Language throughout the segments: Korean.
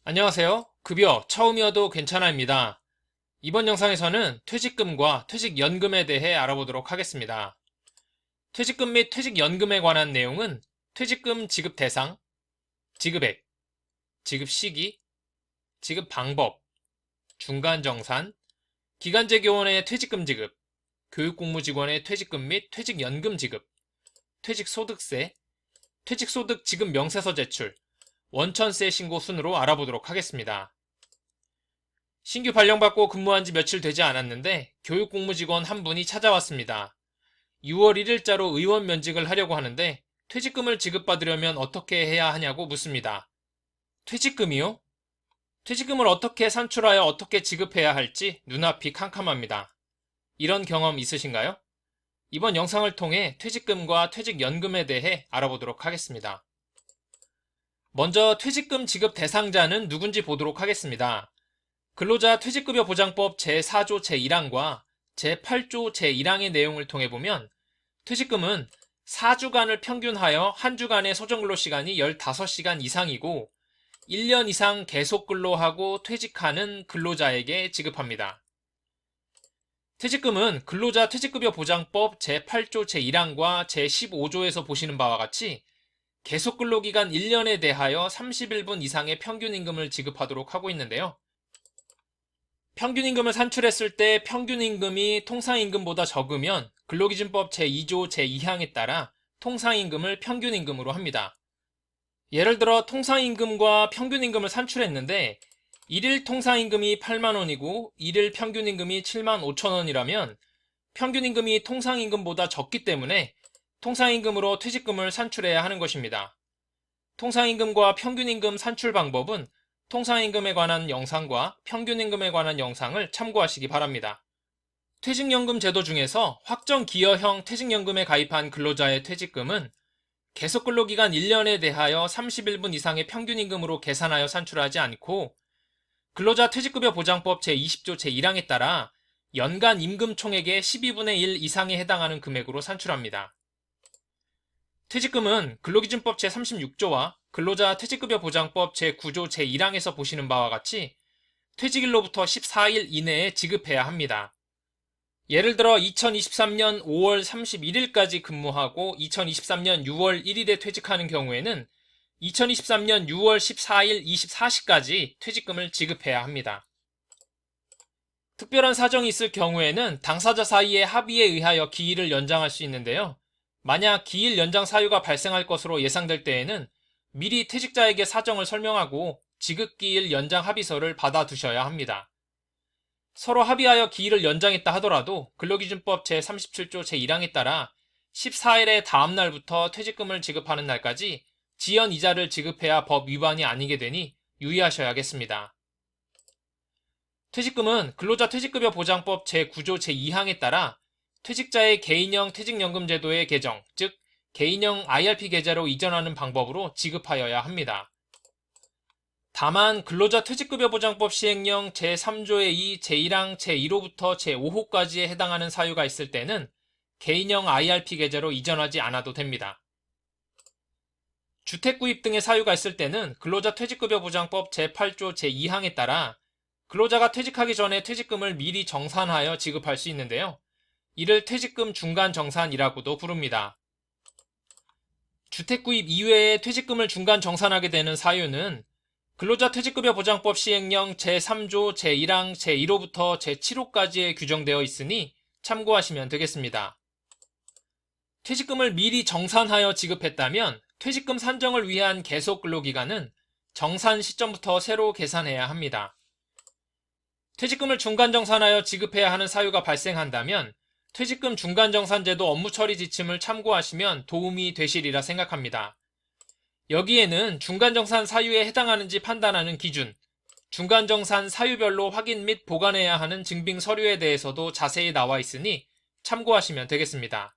안녕하세요. 급여 처음이어도 괜찮아입니다. 이번 영상에서는 퇴직금과 퇴직연금에 대해 알아보도록 하겠습니다. 퇴직금 및 퇴직연금에 관한 내용은 퇴직금 지급 대상, 지급액, 지급 시기, 지급 방법, 중간정산, 기간제 교원의 퇴직금 지급, 교육공무직원의 퇴직금 및 퇴직연금 지급, 퇴직소득세, 퇴직소득 지급 명세서 제출, 원천세 신고 순으로 알아보도록 하겠습니다. 신규 발령받고 근무한 지 며칠 되지 않았는데 교육공무직원 한 분이 찾아왔습니다. 6월 1일자로 의원 면직을 하려고 하는데 퇴직금을 지급받으려면 어떻게 해야 하냐고 묻습니다. 퇴직금이요? 퇴직금을 어떻게 산출하여 어떻게 지급해야 할지 눈앞이 캄캄합니다. 이런 경험 있으신가요? 이번 영상을 통해 퇴직금과 퇴직연금에 대해 알아보도록 하겠습니다. 먼저 퇴직금 지급 대상자는 누군지 보도록 하겠습니다. 근로자 퇴직급여 보장법 제4조 제1항과 제8조 제1항의 내용을 통해 보면 퇴직금은 4주간을 평균하여 한 주간의 소정근로시간이 15시간 이상이고 1년 이상 계속 근로하고 퇴직하는 근로자에게 지급합니다. 퇴직금은 근로자 퇴직급여 보장법 제8조 제1항과 제15조에서 보시는 바와 같이 계속 근로기간 1년에 대하여 31분 이상의 평균임금을 지급하도록 하고 있는데요. 평균임금을 산출했을 때 평균임금이 통상임금보다 적으면 근로기준법 제2조 제2항에 따라 통상임금을 평균임금으로 합니다. 예를 들어 통상임금과 평균임금을 산출했는데 1일 통상임금이 8만원이고 1일 평균임금이 7만 5천원이라면 평균임금이 통상임금보다 적기 때문에 통상임금으로 퇴직금을 산출해야 하는 것입니다. 통상임금과 평균임금 산출 방법은 통상임금에 관한 영상과 평균임금에 관한 영상을 참고하시기 바랍니다. 퇴직연금 제도 중에서 확정기여형 퇴직연금에 가입한 근로자의 퇴직금은 계속근로기간 1년에 대하여 31분 이상의 평균임금으로 계산하여 산출하지 않고 근로자 퇴직급여 보장법 제20조 제1항에 따라 연간 임금 총액의 12분의 1 이상에 해당하는 금액으로 산출합니다. 퇴직금은 근로기준법 제36조와 근로자 퇴직급여 보장법 제9조 제1항에서 보시는 바와 같이 퇴직일로부터 14일 이내에 지급해야 합니다. 예를 들어 2023년 5월 31일까지 근무하고 2023년 6월 1일에 퇴직하는 경우에는 2023년 6월 14일 24시까지 퇴직금을 지급해야 합니다. 특별한 사정이 있을 경우에는 당사자 사이의 합의에 의하여 기일을 연장할 수 있는데요. 만약 기일 연장 사유가 발생할 것으로 예상될 때에는 미리 퇴직자에게 사정을 설명하고 지급기일 연장 합의서를 받아두셔야 합니다. 서로 합의하여 기일을 연장했다 하더라도 근로기준법 제37조 제1항에 따라 14일의 다음 날부터 퇴직금을 지급하는 날까지 지연 이자를 지급해야 법 위반이 아니게 되니 유의하셔야겠습니다. 퇴직금은 근로자 퇴직급여 보장법 제9조 제2항에 따라 퇴직자의 개인형 퇴직연금 제도의 개정, 즉 개인형 IRP 계좌로 이전하는 방법으로 지급하여야 합니다. 다만 근로자 퇴직급여 보장법 시행령 제3조의 2, 제1항, 제1호부터 제5호까지에 해당하는 사유가 있을 때는 개인형 IRP 계좌로 이전하지 않아도 됩니다. 주택구입 등의 사유가 있을 때는 근로자 퇴직급여 보장법 제8조 제2항에 따라 근로자가 퇴직하기 전에 퇴직금을 미리 정산하여 지급할 수 있는데요. 이를 퇴직금 중간 정산이라고도 부릅니다. 주택구입 이외에 퇴직금을 중간 정산하게 되는 사유는 근로자 퇴직급여 보장법 시행령 제3조 제1항 제1호부터 제7호까지에 규정되어 있으니 참고하시면 되겠습니다. 퇴직금을 미리 정산하여 지급했다면 퇴직금 산정을 위한 계속 근로기간은 정산 시점부터 새로 계산해야 합니다. 퇴직금을 중간 정산하여 지급해야 하는 사유가 발생한다면 퇴직금 중간정산제도 업무 처리 지침을 참고하시면 도움이 되시리라 생각합니다. 여기에는 중간정산 사유에 해당하는지 판단하는 기준, 중간정산 사유별로 확인 및 보관해야 하는 증빙 서류에 대해서도 자세히 나와 있으니 참고하시면 되겠습니다.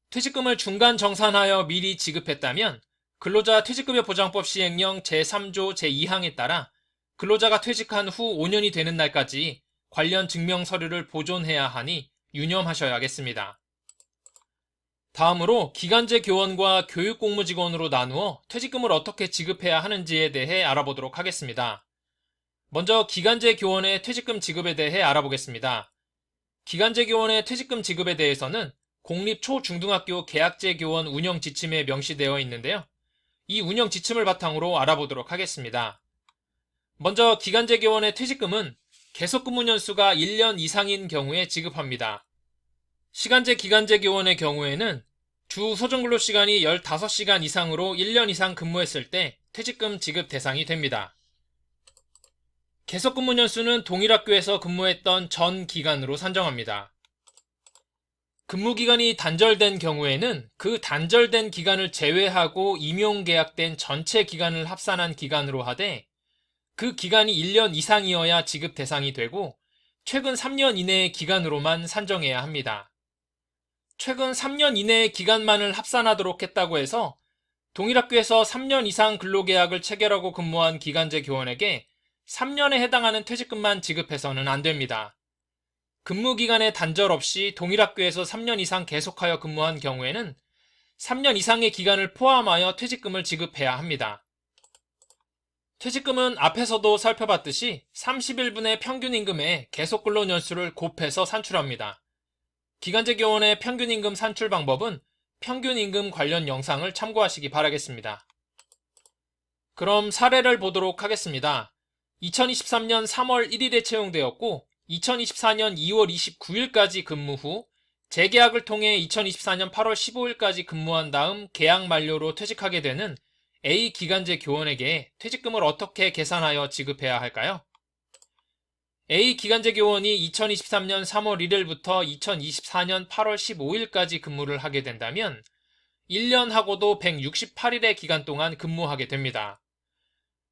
퇴직금을 중간정산하여 미리 지급했다면 근로자 퇴직급여 보장법 시행령 제3조 제2항에 따라 근로자가 퇴직한 후 5년이 되는 날까지 관련 증명 서류를 보존해야 하니 유념하셔야겠습니다. 다음으로 기간제 교원과 교육공무직원으로 나누어 퇴직금을 어떻게 지급해야 하는지에 대해 알아보도록 하겠습니다. 먼저 기간제 교원의 퇴직금 지급에 대해 알아보겠습니다. 기간제 교원의 퇴직금 지급에 대해서는 공립초중등학교 계약제 교원 운영 지침에 명시되어 있는데요. 이 운영 지침을 바탕으로 알아보도록 하겠습니다. 먼저 기간제 교원의 퇴직금은 계속근무 년수가 1년 이상인 경우에 지급합니다. 시간제 기간제 교원의 경우에는 주 소정근로시간이 15시간 이상으로 1년 이상 근무했을 때 퇴직금 지급 대상이 됩니다. 계속근무 년수는 동일 학교에서 근무했던 전 기간으로 산정합니다. 근무기간이 단절된 경우에는 그 단절된 기간을 제외하고 임용계약된 전체 기간을 합산한 기간으로 하되 그 기간이 1년 이상이어야 지급 대상이 되고 최근 3년 이내의 기간으로만 산정해야 합니다. 최근 3년 이내의 기간만을 합산하도록 했다고 해서 동일 학교에서 3년 이상 근로계약을 체결하고 근무한 기간제 교원에게 3년에 해당하는 퇴직금만 지급해서는 안 됩니다. 근무기간의 단절 없이 동일 학교에서 3년 이상 계속하여 근무한 경우에는 3년 이상의 기간을 포함하여 퇴직금을 지급해야 합니다. 퇴직금은 앞에서도 살펴봤듯이 30일분의 평균임금에 계속근로년수를 곱해서 산출합니다. 기간제 교원의 평균임금 산출 방법은 평균임금 관련 영상을 참고하시기 바라겠습니다. 그럼 사례를 보도록 하겠습니다. 2023년 3월 1일에 채용되었고 2024년 2월 29일까지 근무 후 재계약을 통해 2024년 8월 15일까지 근무한 다음 계약 만료로 퇴직하게 되는 A 기간제 교원에게 퇴직금을 어떻게 계산하여 지급해야 할까요? A 기간제 교원이 2023년 3월 1일부터 2024년 8월 15일까지 근무를 하게 된다면 1년하고도 168일의 기간 동안 근무하게 됩니다.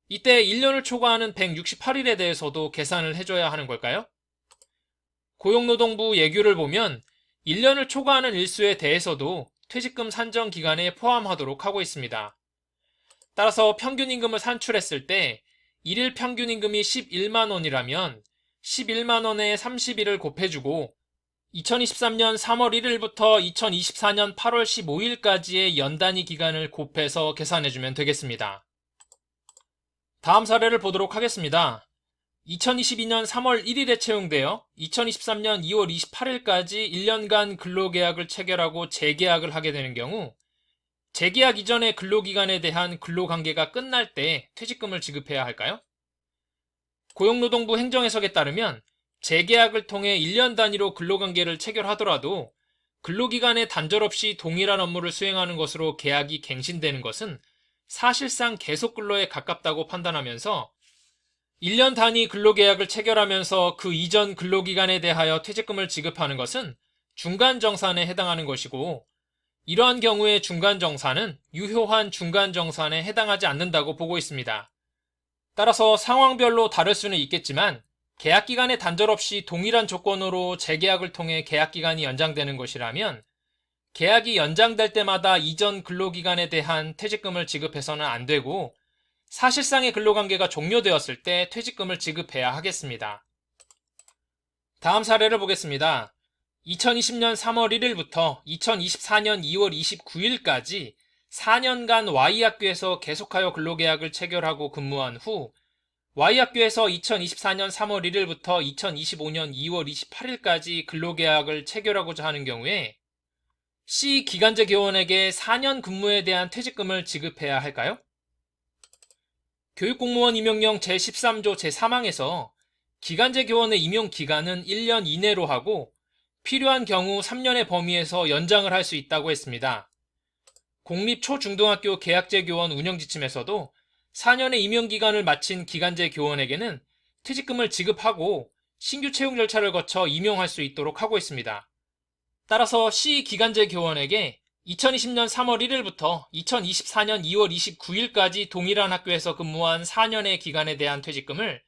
이때 1년을 초과하는 168일에 대해서도 계산을 해줘야 하는 걸까요? 고용노동부 예규를 보면 1년을 초과하는 일수에 대해서도 퇴직금 산정 기간에 포함하도록 하고 있습니다. 따라서 평균임금을 산출했을 때 1일 평균임금이 11만원이라면 11만원에 30일을 곱해주고 2023년 3월 1일부터 2024년 8월 15일까지의 연단위 기간을 곱해서 계산해주면 되겠습니다. 다음 사례를 보도록 하겠습니다. 2022년 3월 1일에 채용되어 2023년 2월 28일까지 1년간 근로계약을 체결하고 재계약을 하게 되는 경우 재계약 이전의 근로기간에 대한 근로관계가 끝날 때 퇴직금을 지급해야 할까요? 고용노동부 행정해석에 따르면 재계약을 통해 1년 단위로 근로관계를 체결하더라도 근로기간에 단절 없이 동일한 업무를 수행하는 것으로 계약이 갱신되는 것은 사실상 계속근로에 가깝다고 판단하면서 1년 단위 근로계약을 체결하면서 그 이전 근로기간에 대하여 퇴직금을 지급하는 것은 중간정산에 해당하는 것이고 이러한 경우에 중간정산은 유효한 중간정산에 해당하지 않는다고 보고 있습니다. 따라서 상황별로 다를 수는 있겠지만 계약기간에 단절 없이 동일한 조건으로 재계약을 통해 계약기간이 연장되는 것이라면 계약이 연장될 때마다 이전 근로기간에 대한 퇴직금을 지급해서는 안 되고 사실상의 근로관계가 종료되었을 때 퇴직금을 지급해야 하겠습니다. 다음 사례를 보겠습니다. 2020년 3월 1일부터 2024년 2월 29일까지 4년간 Y학교에서 계속하여 근로계약을 체결하고 근무한 후 Y학교에서 2024년 3월 1일부터 2025년 2월 28일까지 근로계약을 체결하고자 하는 경우에 C 기간제 교원에게 4년 근무에 대한 퇴직금을 지급해야 할까요? 교육공무원 임용령 제13조 제3항에서 기간제 교원의 임용 기간은 1년 이내로 하고 필요한 경우 3년의 범위에서 연장을 할 수 있다고 했습니다. 공립초중등학교 계약제 교원 운영지침에서도 4년의 임용기간을 마친 기간제 교원에게는 퇴직금을 지급하고 신규 채용 절차를 거쳐 임용할 수 있도록 하고 있습니다. 따라서 C 기간제 교원에게 2020년 3월 1일부터 2024년 2월 29일까지 동일한 학교에서 근무한 4년의 기간에 대한 퇴직금을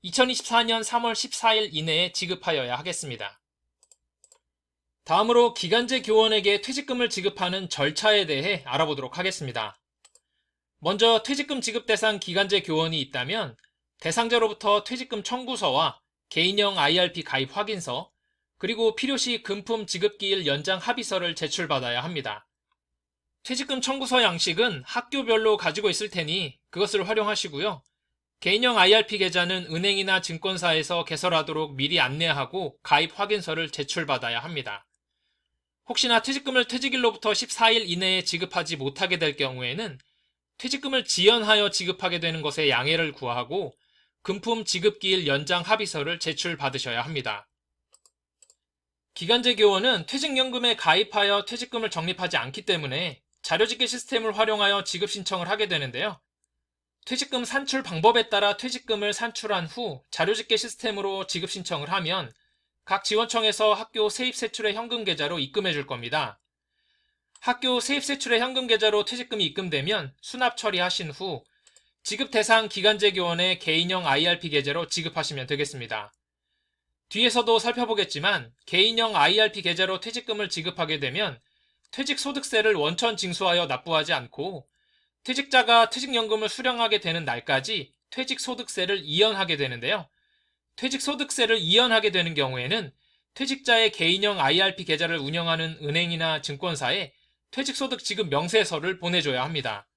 2024년 3월 14일 이내에 지급하여야 하겠습니다. 다음으로 기간제 교원에게 퇴직금을 지급하는 절차에 대해 알아보도록 하겠습니다. 먼저 퇴직금 지급 대상 기간제 교원이 있다면 대상자로부터 퇴직금 청구서와 개인형 IRP 가입 확인서, 그리고 필요시 금품 지급기일 연장 합의서를 제출받아야 합니다. 퇴직금 청구서 양식은 학교별로 가지고 있을 테니 그것을 활용하시고요. 개인형 IRP 계좌는 은행이나 증권사에서 개설하도록 미리 안내하고 가입 확인서를 제출받아야 합니다. 혹시나 퇴직금을 퇴직일로부터 14일 이내에 지급하지 못하게 될 경우에는 퇴직금을 지연하여 지급하게 되는 것에 양해를 구하고 금품 지급기일 연장 합의서를 제출받으셔야 합니다. 기간제 교원은 퇴직연금에 가입하여 퇴직금을 적립하지 않기 때문에 자료집계 시스템을 활용하여 지급 신청을 하게 되는데요. 퇴직금 산출 방법에 따라 퇴직금을 산출한 후 자료집계 시스템으로 지급 신청을 하면 각 지원청에서 학교 세입세출의 현금 계좌로 입금해 줄 겁니다. 학교 세입세출의 현금 계좌로 퇴직금이 입금되면 수납 처리하신 후 지급 대상 기간제 교원의 개인형 IRP 계좌로 지급하시면 되겠습니다. 뒤에서도 살펴보겠지만 개인형 IRP 계좌로 퇴직금을 지급하게 되면 퇴직소득세를 원천 징수하여 납부하지 않고 퇴직자가 퇴직연금을 수령하게 되는 날까지 퇴직소득세를 이연하게 되는데요. 퇴직소득세를 이연하게 되는 경우에는 퇴직자의 개인형 IRP 계좌를 운영하는 은행이나 증권사에 퇴직소득 지급 명세서를 보내줘야 합니다.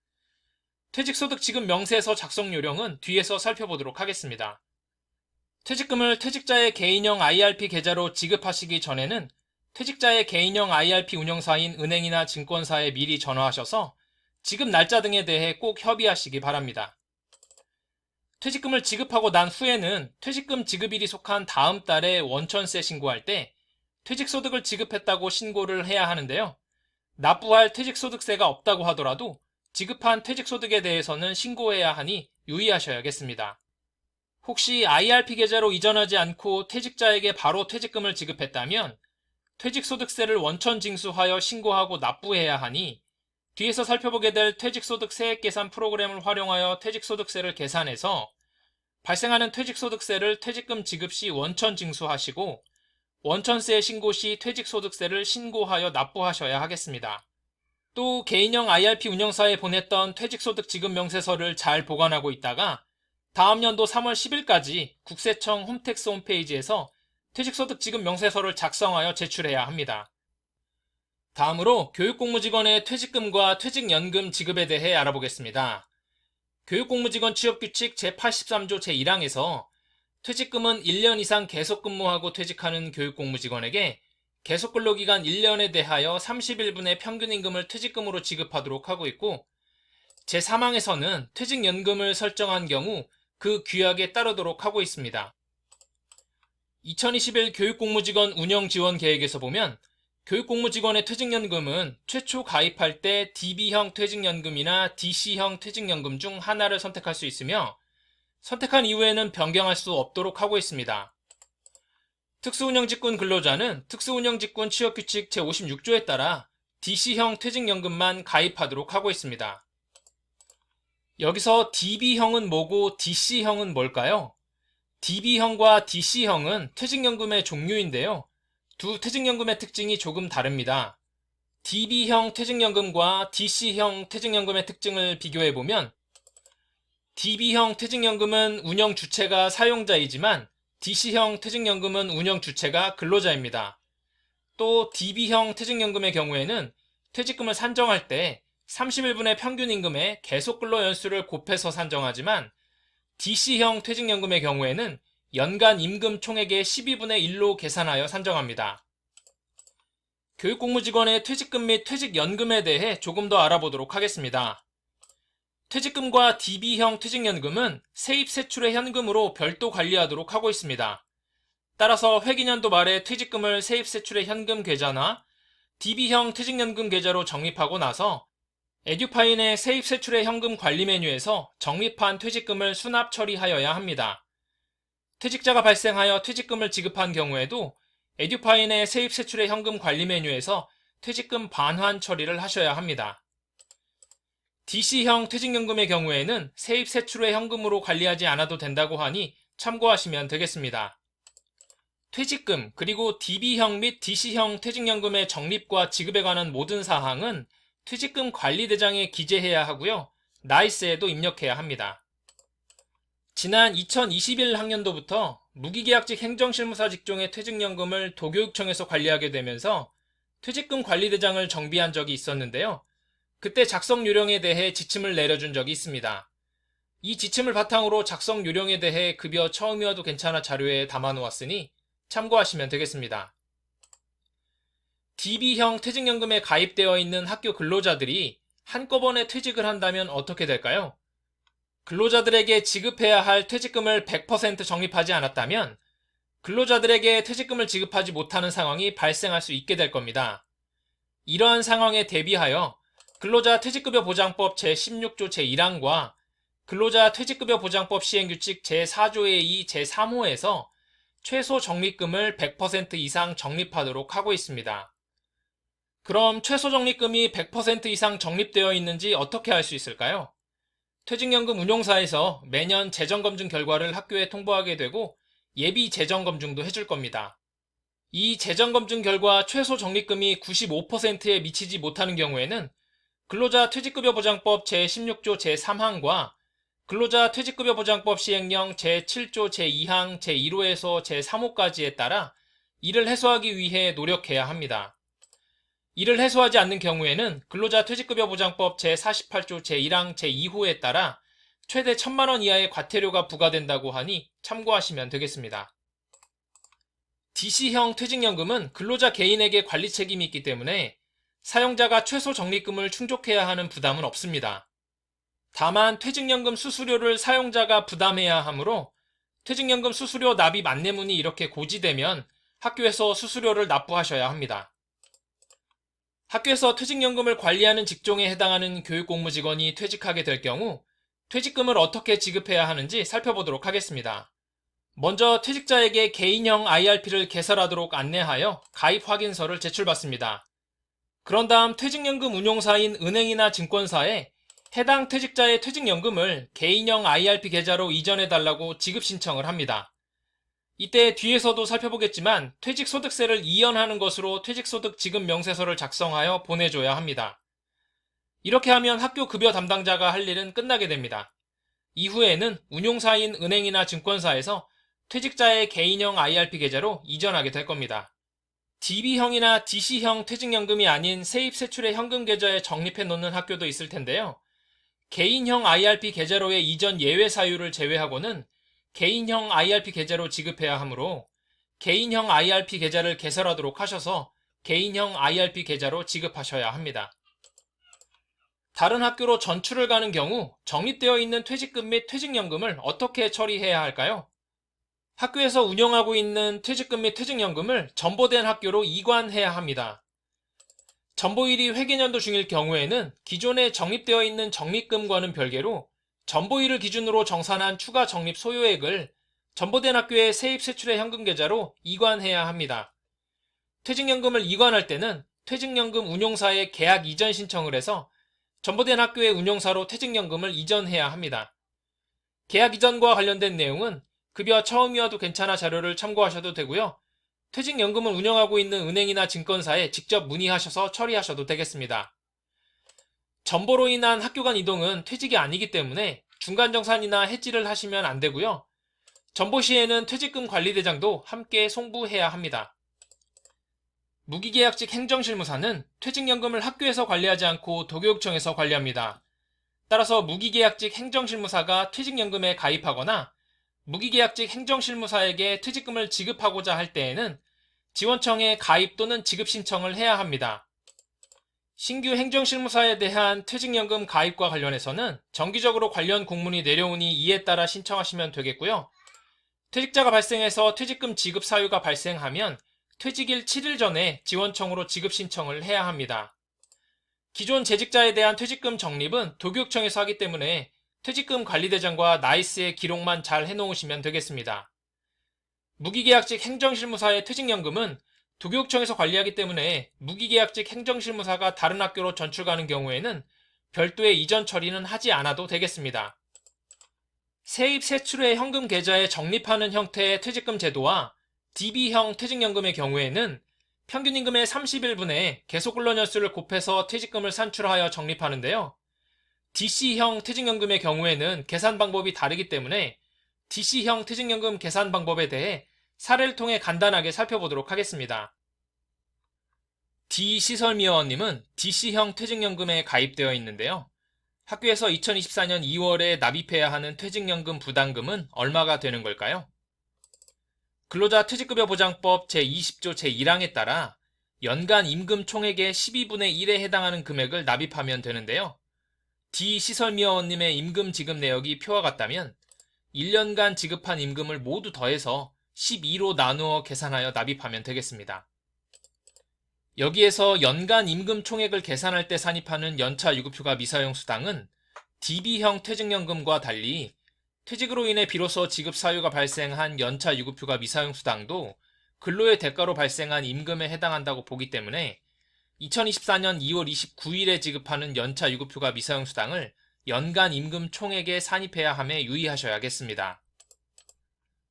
퇴직소득 지급 명세서 작성 요령은 뒤에서 살펴보도록 하겠습니다. 퇴직금을 퇴직자의 개인형 IRP 계좌로 지급하시기 전에는 퇴직자의 개인형 IRP 운영사인 은행이나 증권사에 미리 전화하셔서 지급 날짜 등에 대해 꼭 협의하시기 바랍니다. 퇴직금을 지급하고 난 후에는 퇴직금 지급일이 속한 다음 달에 원천세 신고할 때 퇴직소득을 지급했다고 신고를 해야 하는데요. 납부할 퇴직소득세가 없다고 하더라도 지급한 퇴직소득에 대해서는 신고해야 하니 유의하셔야겠습니다. 혹시 IRP 계좌로 이전하지 않고 퇴직자에게 바로 퇴직금을 지급했다면 퇴직소득세를 원천 징수하여 신고하고 납부해야 하니 뒤에서 살펴보게 될 퇴직소득 세액계산 프로그램을 활용하여 퇴직소득세를 계산해서 발생하는 퇴직소득세를 퇴직금 지급 시 원천 징수하시고 원천세 신고 시 퇴직소득세를 신고하여 납부하셔야 하겠습니다. 또 개인형 IRP 운영사에 보냈던 퇴직소득 지급 명세서를 잘 보관하고 있다가 다음 연도 3월 10일까지 국세청 홈택스 홈페이지에서 퇴직소득 지급 명세서를 작성하여 제출해야 합니다. 다음으로 교육공무직원의 퇴직금과 퇴직연금 지급에 대해 알아보겠습니다. 교육공무직원 취업규칙 제83조 제1항에서 퇴직금은 1년 이상 계속근무하고 퇴직하는 교육공무직원에게 계속근로기간 1년에 대하여 30일분의 평균임금을 퇴직금으로 지급하도록 하고 있고 제3항에서는 퇴직연금을 설정한 경우 그 규약에 따르도록 하고 있습니다. 2021 교육공무직원 운영지원계획에서 보면 교육공무직원의 퇴직연금은 최초 가입할 때 DB형 퇴직연금이나 DC형 퇴직연금 중 하나를 선택할 수 있으며 선택한 이후에는 변경할 수 없도록 하고 있습니다. 특수운영직군 근로자는 특수운영직군 취업규칙 제56조에 따라 DC형 퇴직연금만 가입하도록 하고 있습니다. 여기서 DB형은 뭐고 DC형은 뭘까요? DB형과 DC형은 퇴직연금의 종류인데요. 두 퇴직연금의 특징이 조금 다릅니다. DB형 퇴직연금과 DC형 퇴직연금의 특징을 비교해보면 DB형 퇴직연금은 운영 주체가 사용자이지만 DC형 퇴직연금은 운영 주체가 근로자입니다. 또 DB형 퇴직연금의 경우에는 퇴직금을 산정할 때 30일분의 평균임금에 계속근로연수를 곱해서 산정하지만 DC형 퇴직연금의 경우에는 연간 임금 총액의 12분의 1로 계산하여 산정합니다. 교육공무직원의 퇴직금 및 퇴직연금에 대해 조금 더 알아보도록 하겠습니다. 퇴직금과 DB형 퇴직연금은 세입세출의 현금으로 별도 관리하도록 하고 있습니다. 따라서 회기년도 말에 퇴직금을 세입세출의 현금 계좌나 DB형 퇴직연금 계좌로 적립하고 나서 에듀파인의 세입세출의 현금 관리 메뉴에서 적립한 퇴직금을 수납 처리하여야 합니다. 퇴직자가 발생하여 퇴직금을 지급한 경우에도 에듀파인의 세입세출의 현금 관리 메뉴에서 퇴직금 반환 처리를 하셔야 합니다. DC형 퇴직연금의 경우에는 세입세출의 현금으로 관리하지 않아도 된다고 하니 참고하시면 되겠습니다. 퇴직금 그리고 DB형 및 DC형 퇴직연금의 적립과 지급에 관한 모든 사항은 퇴직금 관리대장에 기재해야 하고요. 나이스에도 입력해야 합니다. 지난 2021 학년도부터 무기계약직 행정실무사 직종의 퇴직연금을 도교육청에서 관리하게 되면서 퇴직금 관리대장을 정비한 적이 있었는데요. 그때 작성 요령에 대해 지침을 내려준 적이 있습니다. 이 지침을 바탕으로 작성 요령에 대해 급여 처음이어도 괜찮아 자료에 담아놓았으니 참고하시면 되겠습니다. DB형 퇴직연금에 가입되어 있는 학교 근로자들이 한꺼번에 퇴직을 한다면 어떻게 될까요? 근로자들에게 지급해야 할 퇴직금을 100% 적립하지 않았다면 근로자들에게 퇴직금을 지급하지 못하는 상황이 발생할 수 있게 될 겁니다. 이러한 상황에 대비하여 근로자 퇴직급여 보장법 제16조 제1항과 근로자 퇴직급여 보장법 시행규칙 제4조의 2 제3호에서 최소 적립금을 100% 이상 적립하도록 하고 있습니다. 그럼 최소 적립금이 100% 이상 적립되어 있는지 어떻게 알 수 있을까요? 퇴직연금 운용사에서 매년 재정검증 결과를 학교에 통보하게 되고 예비 재정검증도 해줄 겁니다. 이 재정검증 결과 최소 적립금이 95%에 미치지 못하는 경우에는 근로자 퇴직급여 보장법 제16조 제3항과 근로자 퇴직급여 보장법 시행령 제7조 제2항 제1호에서 제3호까지에 따라 이를 해소하기 위해 노력해야 합니다. 이를 해소하지 않는 경우에는 근로자 퇴직급여 보장법 제48조 제1항 제2호에 따라 최대 1,000만 원 이하의 과태료가 부과된다고 하니 참고하시면 되겠습니다. DC형 퇴직연금은 근로자 개인에게 관리 책임이 있기 때문에 사용자가 최소 적립금을 충족해야 하는 부담은 없습니다. 다만 퇴직연금 수수료를 사용자가 부담해야 하므로 퇴직연금 수수료 납입 안내문이 이렇게 고지되면 학교에서 수수료를 납부하셔야 합니다. 학교에서 퇴직연금을 관리하는 직종에 해당하는 교육공무직원이 퇴직하게 될 경우 퇴직금을 어떻게 지급해야 하는지 살펴보도록 하겠습니다. 먼저 퇴직자에게 개인형 IRP를 개설하도록 안내하여 가입 확인서를 제출받습니다. 그런 다음 퇴직연금 운용사인 은행이나 증권사에 해당 퇴직자의 퇴직연금을 개인형 IRP 계좌로 이전해달라고 지급 신청을 합니다. 이때 뒤에서도 살펴보겠지만 퇴직소득세를 이연하는 것으로 퇴직소득 지급 명세서를 작성하여 보내줘야 합니다. 이렇게 하면 학교 급여 담당자가 할 일은 끝나게 됩니다. 이후에는 운용사인 은행이나 증권사에서 퇴직자의 개인형 IRP 계좌로 이전하게 될 겁니다. DB형이나 DC형 퇴직연금이 아닌 세입세출의 현금 계좌에 적립해 놓는 학교도 있을 텐데요. 개인형 IRP 계좌로의 이전 예외 사유를 제외하고는 개인형 IRP 계좌로 지급해야 하므로 개인형 IRP 계좌를 개설하도록 하셔서 개인형 IRP 계좌로 지급하셔야 합니다. 다른 학교로 전출을 가는 경우 적립되어 있는 퇴직금 및 퇴직연금을 어떻게 처리해야 할까요? 학교에서 운영하고 있는 퇴직금 및 퇴직연금을 전보된 학교로 이관해야 합니다. 전보일이 회계연도 중일 경우에는 기존에 적립되어 있는 적립금과는 별개로 전보일을 기준으로 정산한 추가 적립 소요액을 전보된 학교의 세입세출의 현금 계좌로 이관해야 합니다. 퇴직연금을 이관할 때는 퇴직연금 운용사에 계약 이전 신청을 해서 전보된 학교의 운용사로 퇴직연금을 이전해야 합니다. 계약 이전과 관련된 내용은 급여 처음이어도 괜찮아 자료를 참고하셔도 되고요. 퇴직연금을 운영하고 있는 은행이나 증권사에 직접 문의하셔서 처리하셔도 되겠습니다. 전보로 인한 학교 간 이동은 퇴직이 아니기 때문에 중간정산이나 해지를 하시면 안 되고요. 전보 시에는 퇴직금 관리대장도 함께 송부해야 합니다. 무기계약직 행정실무사는 퇴직연금을 학교에서 관리하지 않고 도교육청에서 관리합니다. 따라서 무기계약직 행정실무사가 퇴직연금에 가입하거나 무기계약직 행정실무사에게 퇴직금을 지급하고자 할 때에는 지원청에 가입 또는 지급 신청을 해야 합니다. 신규 행정실무사에 대한 퇴직연금 가입과 관련해서는 정기적으로 관련 공문이 내려오니 이에 따라 신청하시면 되겠고요. 퇴직자가 발생해서 퇴직금 지급 사유가 발생하면 퇴직일 7일 전에 지원청으로 지급 신청을 해야 합니다. 기존 재직자에 대한 퇴직금 적립은 도교육청에서 하기 때문에 퇴직금 관리대장과 나이스의 기록만 잘 해놓으시면 되겠습니다. 무기계약직 행정실무사의 퇴직연금은 도교육청에서 관리하기 때문에 무기계약직 행정실무사가 다른 학교로 전출 가는 경우에는 별도의 이전 처리는 하지 않아도 되겠습니다. 세입세출의 현금 계좌에 적립하는 형태의 퇴직금 제도와 DB형 퇴직연금의 경우에는 평균임금의 30일분의 계속근로년수를 곱해서 퇴직금을 산출하여 적립하는데요. DC형 퇴직연금의 경우에는 계산 방법이 다르기 때문에 DC형 퇴직연금 계산 방법에 대해 사례를 통해 간단하게 살펴보도록 하겠습니다. D시설미화원님은 DC형 퇴직연금에 가입되어 있는데요. 학교에서 2024년 2월에 납입해야 하는 퇴직연금 부담금은 얼마가 되는 걸까요? 근로자 퇴직급여 보장법 제20조 제1항에 따라 연간 임금 총액의 12분의 1에 해당하는 금액을 납입하면 되는데요. D시설미화원님의 임금 지급 내역이 표와 같다면 1년간 지급한 임금을 모두 더해서 12로 나누어 계산하여 납입하면 되겠습니다. 여기에서 연간 임금 총액을 계산할 때 산입하는 연차 유급휴가 미사용 수당은 DB형 퇴직연금과 달리 퇴직으로 인해 비로소 지급 사유가 발생한 연차 유급휴가 미사용 수당도 근로의 대가로 발생한 임금에 해당한다고 보기 때문에 2024년 2월 29일에 지급하는 연차 유급휴가 미사용 수당을 연간 임금 총액에 산입해야 함에 유의하셔야겠습니다.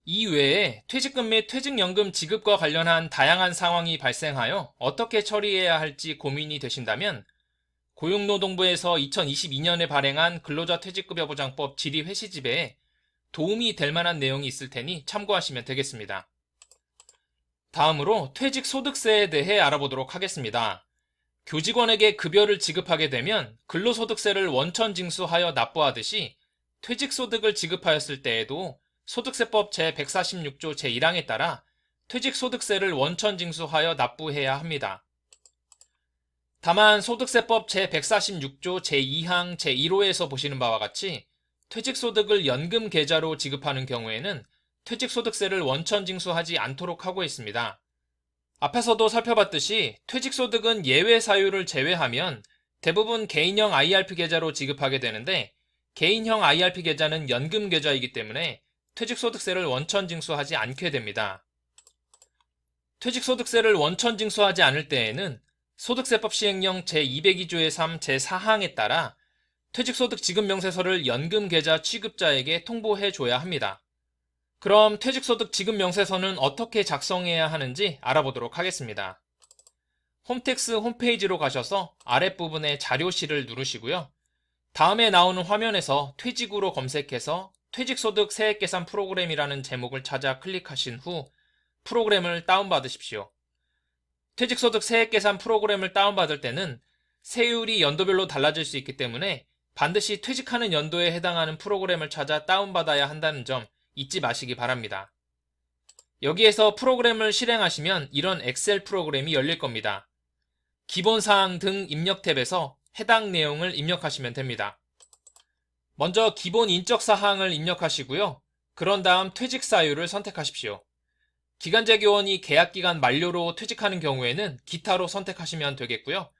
이외에 퇴직금 및 퇴직연금 지급과 관련한 다양한 상황이 발생하여 어떻게 처리해야 할지 고민이 되신다면 고용노동부에서 2022년에 발행한 근로자 퇴직급여 보장법 질의 회시집에 도움이 될 만한 내용이 있을 테니 참고하시면 되겠습니다. 다음으로 퇴직소득세에 대해 알아보도록 하겠습니다. 교직원에게 급여를 지급하게 되면 근로소득세를 원천 징수하여 납부하듯이 퇴직소득을 지급하였을 때에도 소득세법 제146조 제1항에 따라 퇴직소득세를 원천 징수하여 납부해야 합니다. 다만 소득세법 제146조 제2항 제1호에서 보시는 바와 같이 퇴직소득을 연금 계좌로 지급하는 경우에는 퇴직소득세를 원천 징수하지 않도록 하고 있습니다. 앞에서도 살펴봤듯이 퇴직소득은 예외 사유를 제외하면 대부분 개인형 IRP 계좌로 지급하게 되는데 개인형 IRP 계좌는 연금 계좌이기 때문에 퇴직소득세를 원천 징수하지 않게 됩니다. 퇴직소득세를 원천 징수하지 않을 때에는 소득세법 시행령 제202조의 3 제4항에 따라 퇴직소득 지급 명세서를 연금 계좌 취급자에게 통보해줘야 합니다. 그럼 퇴직소득 지급 명세서는 어떻게 작성해야 하는지 알아보도록 하겠습니다. 홈택스 홈페이지로 가셔서 아랫부분에 자료실을 누르시고요. 다음에 나오는 화면에서 퇴직으로 검색해서 퇴직소득 세액계산 프로그램이라는 제목을 찾아 클릭하신 후 프로그램을 다운받으십시오. 퇴직소득 세액계산 프로그램을 다운받을 때는 세율이 연도별로 달라질 수 있기 때문에 반드시 퇴직하는 연도에 해당하는 프로그램을 찾아 다운받아야 한다는 점 잊지 마시기 바랍니다. 여기에서 프로그램을 실행하시면 이런 엑셀 프로그램이 열릴 겁니다. 기본사항 등 입력 탭에서 해당 내용을 입력하시면 됩니다. 먼저 기본 인적사항을 입력하시고요. 그런 다음 퇴직 사유를 선택하십시오. 기간제 교원이 계약기간 만료로 퇴직하는 경우에는 기타로 선택하시면 되겠고요.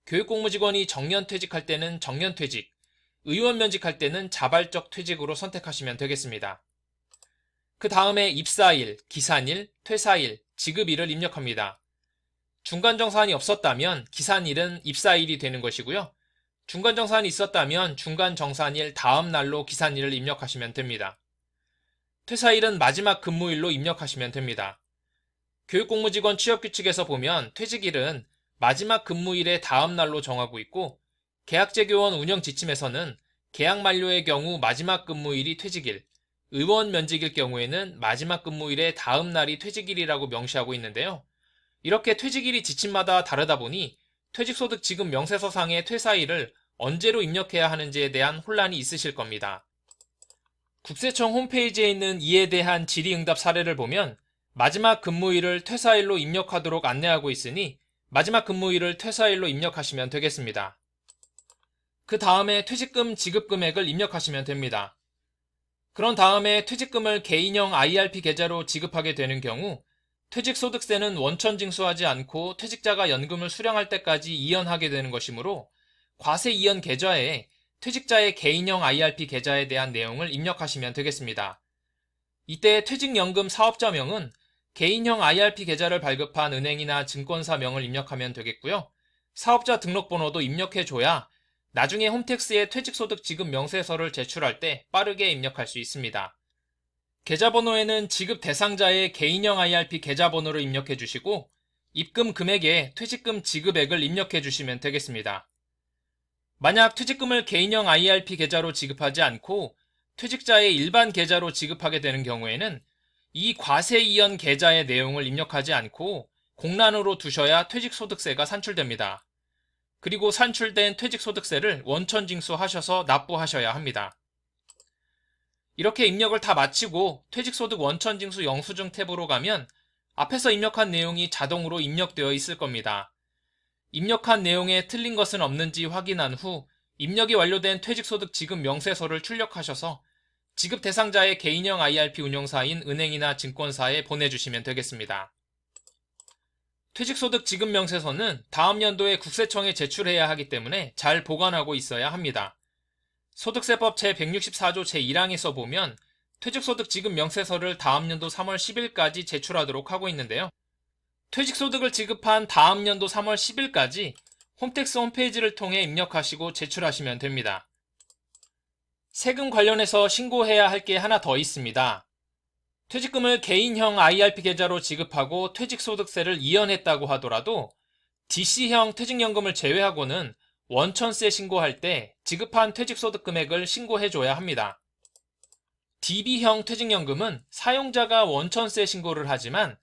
교육공무직원이 정년퇴직할 때는 정년퇴직, 의원 면직할 때는 자발적 퇴직으로 선택하시면 되겠습니다. 그 다음에 입사일, 기산일, 퇴사일, 지급일을 입력합니다. 중간정산이 없었다면 기산일은 입사일이 되는 것이고요. 중간정산이 있었다면 중간정산일 다음 날로 기산일을 입력하시면 됩니다. 퇴사일은 마지막 근무일로 입력하시면 됩니다. 교육공무직원 취업규칙에서 보면 퇴직일은 마지막 근무일의 다음 날로 정하고 있고 계약제교원 운영지침에서는 계약 만료의 경우 마지막 근무일이 퇴직일, 의원 면직일 경우에는 마지막 근무일의 다음 날이 퇴직일이라고 명시하고 있는데요. 이렇게 퇴직일이 지침마다 다르다 보니 퇴직소득 지급 명세서상의 퇴사일을 언제로 입력해야 하는지에 대한 혼란이 있으실 겁니다. 국세청 홈페이지에 있는 이에 대한 질의응답 사례를 보면 마지막 근무일을 퇴사일로 입력하도록 안내하고 있으니 마지막 근무일을 퇴사일로 입력하시면 되겠습니다. 그 다음에 퇴직금 지급 금액을 입력하시면 됩니다. 그런 다음에 퇴직금을 개인형 IRP 계좌로 지급하게 되는 경우 퇴직소득세는 원천 징수하지 않고 퇴직자가 연금을 수령할 때까지 이연하게 되는 것이므로 과세 이연 계좌에 퇴직자의 개인형 IRP 계좌에 대한 내용을 입력하시면 되겠습니다. 이때 퇴직연금 사업자명은 개인형 IRP 계좌를 발급한 은행이나 증권사명을 입력하면 되겠고요. 사업자 등록번호도 입력해줘야 나중에 홈택스에 퇴직소득 지급 명세서를 제출할 때 빠르게 입력할 수 있습니다. 계좌번호에는 지급 대상자의 개인형 IRP 계좌번호를 입력해 주시고 입금 금액에 퇴직금 지급액을 입력해 주시면 되겠습니다. 만약 퇴직금을 개인형 IRP 계좌로 지급하지 않고 퇴직자의 일반 계좌로 지급하게 되는 경우에는 이 과세이연 계좌의 내용을 입력하지 않고 공란으로 두셔야 퇴직소득세가 산출됩니다. 그리고 산출된 퇴직소득세를 원천징수하셔서 납부하셔야 합니다. 이렇게 입력을 다 마치고 퇴직소득 원천징수 영수증 탭으로 가면 앞에서 입력한 내용이 자동으로 입력되어 있을 겁니다. 입력한 내용에 틀린 것은 없는지 확인한 후 입력이 완료된 퇴직소득 지급 명세서를 출력하셔서 지급 대상자의 개인형 IRP 운용사인 은행이나 증권사에 보내주시면 되겠습니다. 퇴직소득 지급 명세서는 다음 연도에 국세청에 제출해야 하기 때문에 잘 보관하고 있어야 합니다. 소득세법 제164조 제1항에서 보면 퇴직소득 지급 명세서를 다음 연도 3월 10일까지 제출하도록 하고 있는데요. 퇴직소득을 지급한 다음 연도 3월 10일까지 홈택스 홈페이지를 통해 입력하시고 제출하시면 됩니다. 세금 관련해서 신고해야 할 게 하나 더 있습니다. 퇴직금을 개인형 IRP 계좌로 지급하고 퇴직소득세를 이연했다고 하더라도 DC형 퇴직연금을 제외하고는 원천세 신고할 때 지급한 퇴직소득 금액을 신고해줘야 합니다. DB형 퇴직연금은 사용자가 원천세 신고를 하지만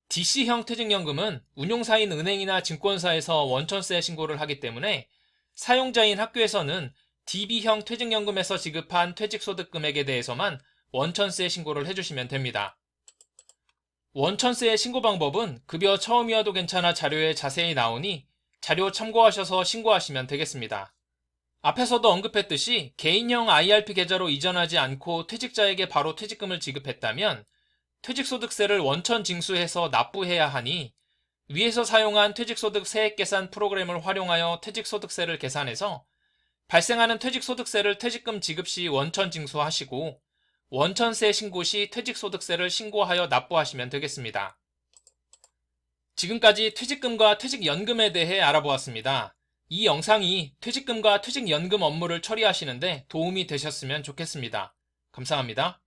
DC형 퇴직연금은 운용사인 은행이나 증권사에서 원천세 신고를 하기 때문에 사용자인 학교에서는 DB형 퇴직연금에서 지급한 퇴직소득 금액에 대해서만 원천세 신고를 해주시면 됩니다. 원천세의 신고 방법은 급여 처음이어도 괜찮아 자료에 자세히 나오니 자료 참고하셔서 신고하시면 되겠습니다. 앞에서도 언급했듯이 개인형 IRP 계좌로 이전하지 않고 퇴직자에게 바로 퇴직금을 지급했다면 퇴직소득세를 원천 징수해서 납부해야 하니 위에서 사용한 퇴직소득 세액계산 프로그램을 활용하여 퇴직소득세를 계산해서 발생하는 퇴직소득세를 퇴직금 지급 시 원천 징수하시고 원천세 신고 시 퇴직소득세를 신고하여 납부하시면 되겠습니다. 지금까지 퇴직금과 퇴직연금에 대해 알아보았습니다. 이 영상이 퇴직금과 퇴직연금 업무를 처리하시는데 도움이 되셨으면 좋겠습니다. 감사합니다.